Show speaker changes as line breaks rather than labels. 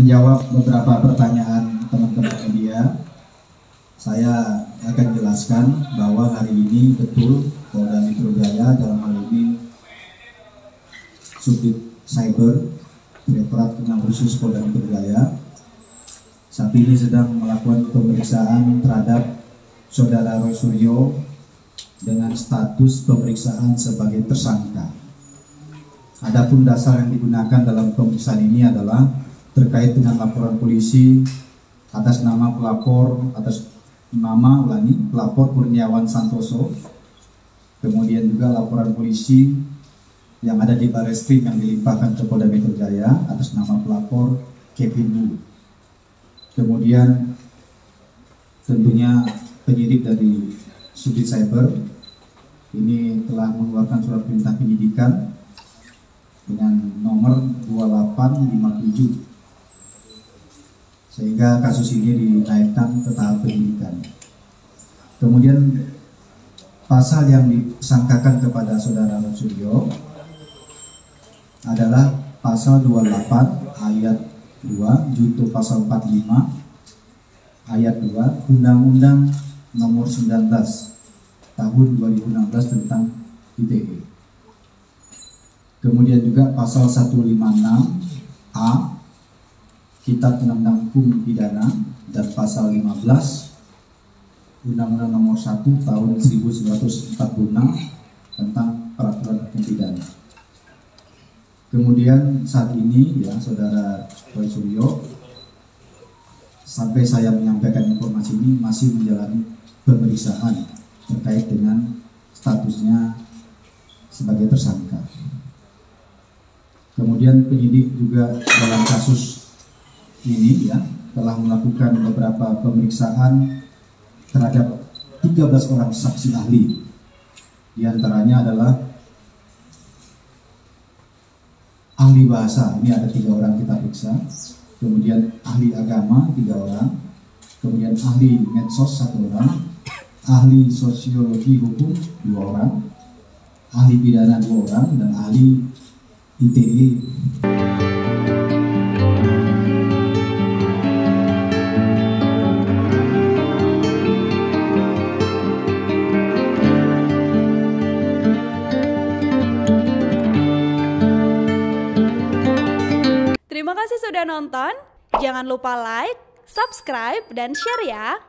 menjawab beberapa pertanyaan teman-teman media. Saya akan jelaskan bahwa hari ini betul Polda Metro Jaya dalam hal ini Subdit Cyber Direktorat Kriminal Khusus Polda Metro Jaya saat ini sedang melakukan pemeriksaan terhadap Saudara Roy Suryo dengan status pemeriksaan sebagai tersangka. Adapun dasar yang digunakan dalam pemeriksaan ini adalah terkait dengan laporan polisi atas nama pelapor Kurniawan Santoso, kemudian juga laporan polisi yang ada di Barreskrim yang dilimpahkan ke Polda Metro Jaya atas nama pelapor Kevin Wu. Kemudian tentunya penyidik dari Subdit Cyber ini telah mengeluarkan surat perintah penyidikan dengan nomor 2857 sehingga kasus ini dinaikkan ke tahap penyidikan. Kemudian pasal yang disangkakan kepada Saudara Suryo adalah pasal 28 ayat 2 junto pasal 45 ayat 2 Undang-Undang nomor 19 tahun 2016 tentang ITE. Kemudian juga pasal 156A Kitab Undang-Undang Hukum Pidana dan pasal 15 Undang-Undang nomor 1 tahun 1946 tentang peraturan hukum pidana. Kemudian saat ini ya Saudara Roy Suryo sampai saya menyampaikan informasi ini masih menjalani pemeriksaan terkait dengan statusnya sebagai tersangka. Kemudian penyidik juga dalam kasus ini ya telah melakukan beberapa pemeriksaan terhadap 13 orang saksi ahli. Di antaranya adalah ahli bahasa, ini ada 3 orang kita periksa. Kemudian ahli agama 3 orang, kemudian ahli medsos 1 orang, ahli sosiologi hukum 2 orang, ahli pidana 2 orang, dan ahli ITE.
Terima kasih sudah nonton. Jangan lupa like, subscribe, dan share ya.